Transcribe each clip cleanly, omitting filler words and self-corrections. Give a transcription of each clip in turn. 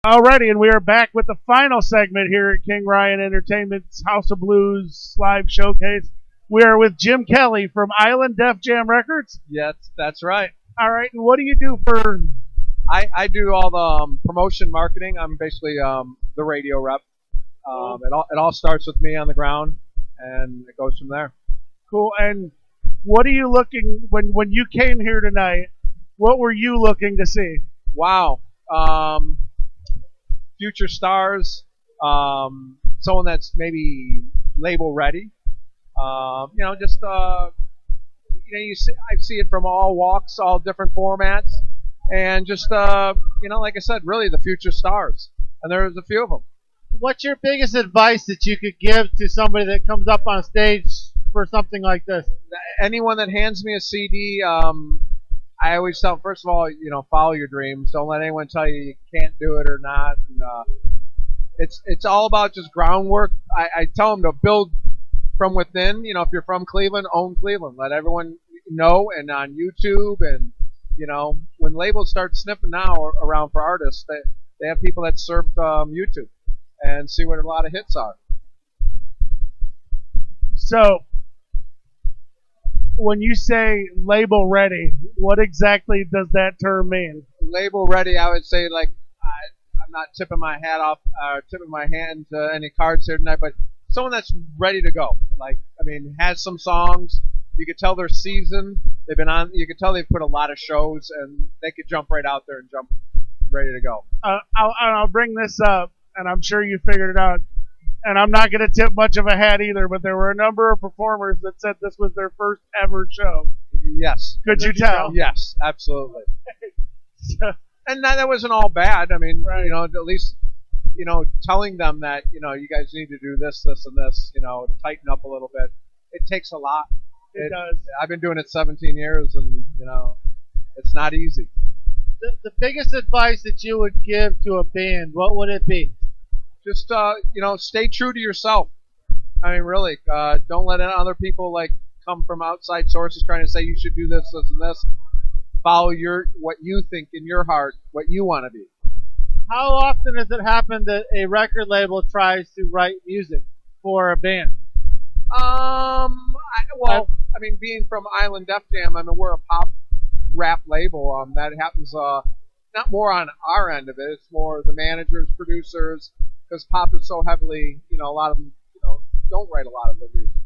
Alrighty, and we are back with the final segment here at King Ryan Entertainment's House of Blues live showcase. We are with Jim Kelly from Island Def Jam Records. Yes, that's right. All right, and what do you do for? I do all the promotion marketing. I'm basically the radio rep. It all starts with me on the ground, and it goes from there. Cool. And what are you looking when you came here tonight? What were you looking to see? Wow. Future stars, someone that's maybe label ready. I see it from all walks, all different formats, and just like I said, really the future stars, and there's a few of them. What's your biggest advice that you could give to somebody that comes up on stage for something like this? Anyone that hands me a CD, I always tell them, first of all, follow your dreams. Don't let anyone tell you can't do it or not. And, it's all about just groundwork. I tell them to build from within. If you're from Cleveland, own Cleveland. Let everyone know, and on YouTube. And, when labels start sniffing now around for artists, they have people that surf YouTube and see what a lot of hits are. So, when you say label ready, what exactly does that term mean? Label ready, I would say, I'm not tipping my hand to any cards here tonight, but someone that's ready to go. Has some songs. You could tell they're seasoned. They've been on. You could tell they've put a lot of shows, and they could jump right out there and jump ready to go. I'll bring this up, and I'm sure you figured it out. And I'm not going to tip much of a hat either, but there were a number of performers that said this was their first ever show. Yes. Could you tell? Yes, absolutely. And that wasn't all bad. Right. At least, telling them that, you guys need to do this, this, and this, to tighten up a little bit. It takes a lot. It does. I've been doing it 17 years, and, it's not easy. The biggest advice that you would give to a band, what would it be? Just, stay true to yourself. Really, don't let other people, come from outside sources trying to say you should do this, this, and this. Follow what you think in your heart, what you want to be. How often does it happen that a record label tries to write music for a band? Being from Island Def Jam, we're a pop rap label. That happens, not more on our end of it. It's more the managers, producers, because pop is so heavily, a lot of them, don't write a lot of their music.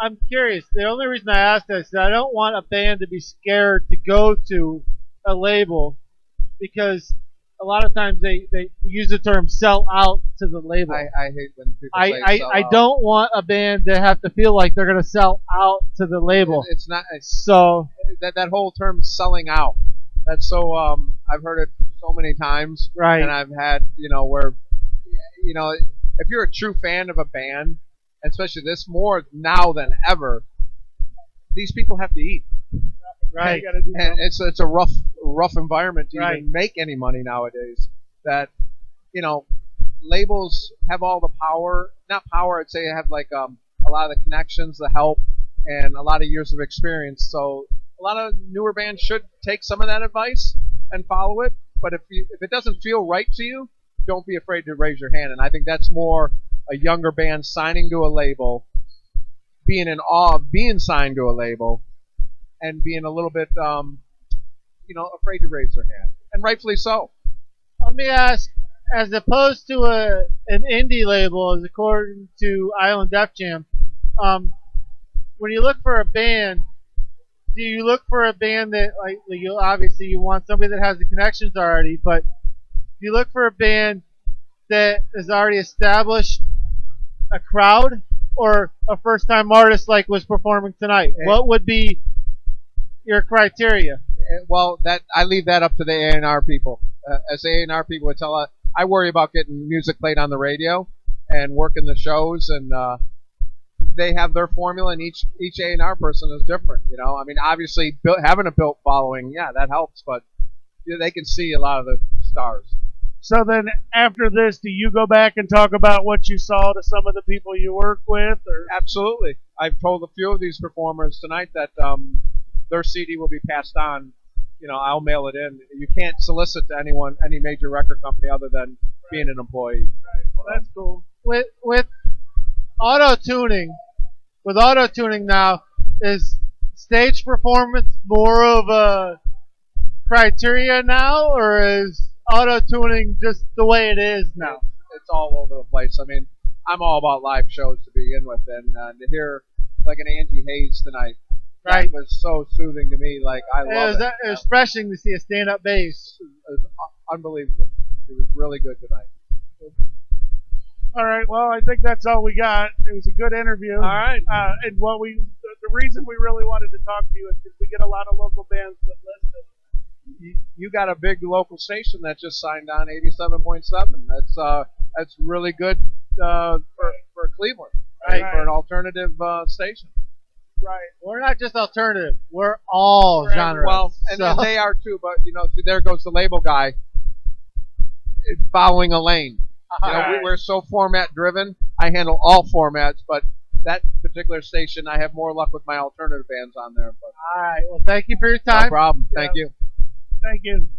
I'm curious. The only reason I ask this is I don't want a band to be scared to go to a label because a lot of times they use the term sell out to the label. I hate when people say sell I out. don't want a band to have to feel like they're going to sell out to the label. It's not. So that whole term selling out, that's so, I've heard it so many times. Right. And I've had, where, if you're a true fan of a band, especially this more now than ever, these people have to eat. Right. And it's a rough environment to even make any money nowadays. That, labels have all the power, not power, I'd say have a lot of the connections, the help, and a lot of years of experience. So a lot of newer bands should take some of that advice and follow it. But if it doesn't feel right to you, don't be afraid to raise your hand. And I think that's more a younger band signing to a label, being in awe of being signed to a label, and being a little bit, afraid to raise their hand. And rightfully so. Let me ask, as opposed to an indie label, as according to Island Def Jam, when you look for a band, do you look for a band that, obviously you want somebody that has the connections already, but do you look for a band that has already established a crowd, or a first-time artist like was performing tonight? What would be your criteria? Well, I leave that up to the A&R people. As A&R people would tell us, I worry about getting music played on the radio and working the shows, and they have their formula, and each A&R person is different. Obviously having a built following, yeah, that helps, but they can see a lot of the stars. So then after this, do you go back and talk about what you saw to some of the people you work with? Or? Absolutely. I've told a few of these performers tonight that their CD will be passed on. I'll mail it in. You can't solicit to anyone, any major record company other than being an employee. Right. Well, that's cool. With auto tuning, now, is stage performance more of a criteria now, or is auto tuning just the way it is now? It's all over the place. I mean, I'm all about live shows to begin with, and to hear like an Angie Hayes tonight, Right. that was so soothing to me. Like I love it. It was refreshing to see a stand-up bass. It was unbelievable. It was really good tonight. All right. Well, I think that's all we got. It was a good interview. All right. And the reason we really wanted to talk to you is because we get a lot of local bands that listen. You got a big local station that just signed on 87.7. That's really good for Cleveland, Right. For an alternative station. Right. We're not just alternative. We're all Right. genres. Well, and they are too, but see, there goes the label guy following a lane. Right. We're so format driven. I handle all formats, but that particular station, I have more luck with my alternative bands on there. But All right. Well, thank you for your no time. problem. Yeah. Thank you. Thank you.